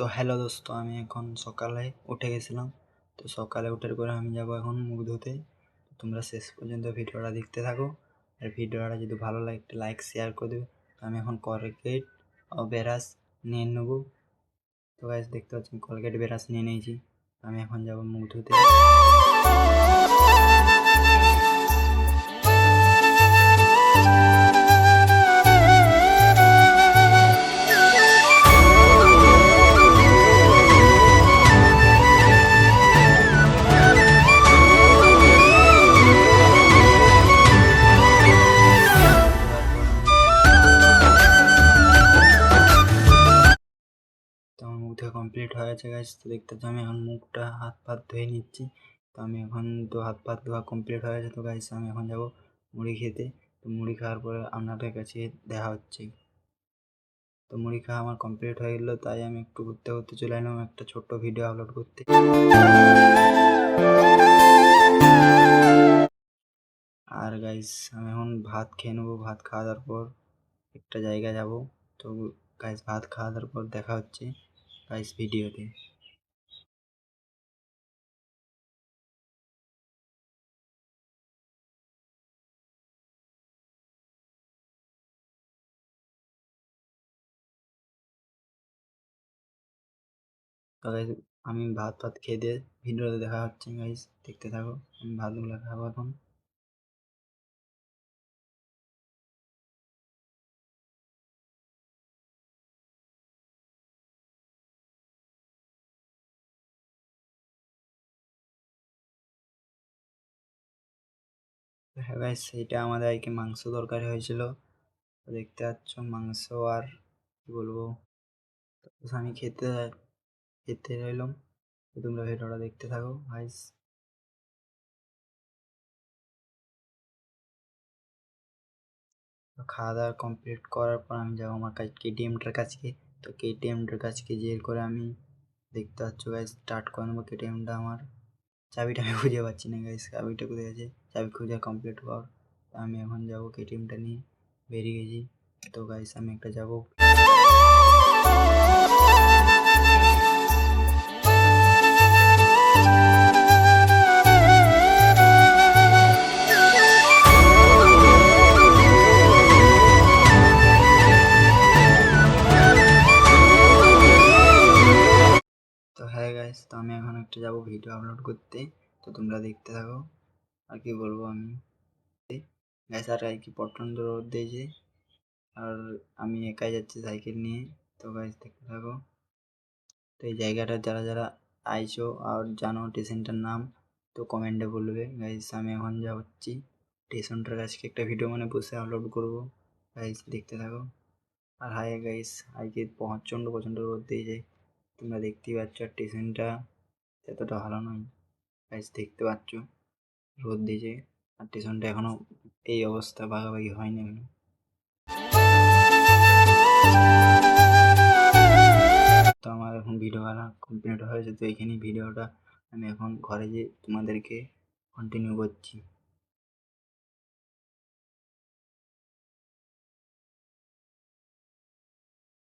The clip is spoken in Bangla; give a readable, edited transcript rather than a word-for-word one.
তো হ্যালো দোস্ত, আমি এখন সকালে উঠে গেছিলাম। তো সকালে উঠার পরে আমি যাব এখন মুখ ধুতে। তোমরা শেষ পর্যন্ত ভিডিওটা দেখতে থাকো, আর ভিডিওটা যদি ভালো লাগে একটা লাইক শেয়ার করে দেবে। তো আমি এখন কলগেট ও ব্রাশ নিয়ে নেবো। তো গাইস দেখতে পাচ্ছেন কলগেট ব্রাশ নিয়ে নিয়েছি। আমি এখন যাব মুখ ধুতে। তো আমার মুখ ধোয়া কমপ্লিট হয়ে গেছে গাইস। তো দেখতে পাচ্ছি আমি এখন মুখটা হাত পা ধুয়ে নিচ্ছি। তো আমি এখন তো হাত পা ধোয়া কমপ্লিট হয়ে গেছে। তো গাইস আমি এখন যাব মুড়ি খেতে। তো মুড়ি খাওয়ার পরে আপনাদের কাছে দেখা হচ্ছে। তো মুড়ি খাওয়া আমার কমপ্লিট হয়ে গেলো, তাই আমি একটু ঘুরতে ঘুরতে চলে এলাম একটা ছোট্ট ভিডিও আপলোড করতে। আর গাইস আমি এখন ভাত খেয়ে নেবো। ভাত খাওয়া দাওয়ার পর একটা জায়গায় যাব। তো গাইস ভাত খাওয়া দাওয়ার পর দেখা হচ্ছে গাইস ভিডিওতে। তো গাইস আমি ভাত খেয়ে দিয়ে ভিডিওতে দেখা হচ্ছে গাইস, দেখতে থাকো। আমি ভাতগুলো খাবো এখন। হ্যাঁ গাইস, এটা আমাদের আর কি মাংস তরকারি হয়েছিল। তো দেখতে পাচ্ছ মাংস আর কি বলবো। তো আমি খেতে খেতে রইলাম। তো তোমরা ভিডিওটা দেখতে থাকো গাইস। খাওয়া দাওয়া কমপ্লিট করার পর আমি যাবো আমার কাছে কেটিএমটার কাছে। তো কেটিএমটার কাছে যেয়ে করে আমি দেখতে পাচ্ছ গাইস স্টার্ট করে নেবো কেটিএমটা। আমার চাবিটা আমি খুঁজে পাচ্ছি না গাইস, চাবিটা কোথায় আছে। চাবি খুঁজে কমপ্লিট কর। আমি এখন যাবো কেটিএমটা নিয়ে বেরিয়ে গেছি। তো গাইস আমি একটা যাবো। তো হ্যাঁ গাইস, তো আমি এখন একটা যাবো ভিডিও আপলোড করতে। তো তোমরা দেখতে থাকো। আর কি বলবো আমি গাইস, আর কি প্রচণ্ড রোদ দিয়েছে, আর আমি একাই যাচ্ছি সাইকেল নিয়ে। তো গাইস দেখতে থাকো। তো এই জায়গাটা যারা যারা আইছো আর জানো স্টেশনটার নাম, তো কমেন্টে বলবে গাইস। আমি এখন যাচ্ছি স্টেশনটার কাছে একটা ভিডিও মানে বসে আপলোড করবো গাইস, দেখতে থাকো। আর হাই গাইস, আজকে প্রচণ্ড প্রচণ্ড রোদ দিয়ে যায়। তোমরা দেখতেই পাচ্ছ আর স্টেশনটা এতটা ভালো নয় গাইস, দেখতে পাচ্ছ রোদ দিয়েছে। আর স্টেশনটা এখনো এই অবস্থা ভাগাভাগি হয়নি এখনো। তো আমার এখন ভিডিও বানা কমপ্লিট হয়েছে। তো এইখানেই ভিডিওটা আমি এখন ঘরে যেয়ে তোমাদেরকে কন্টিনিউ করছি।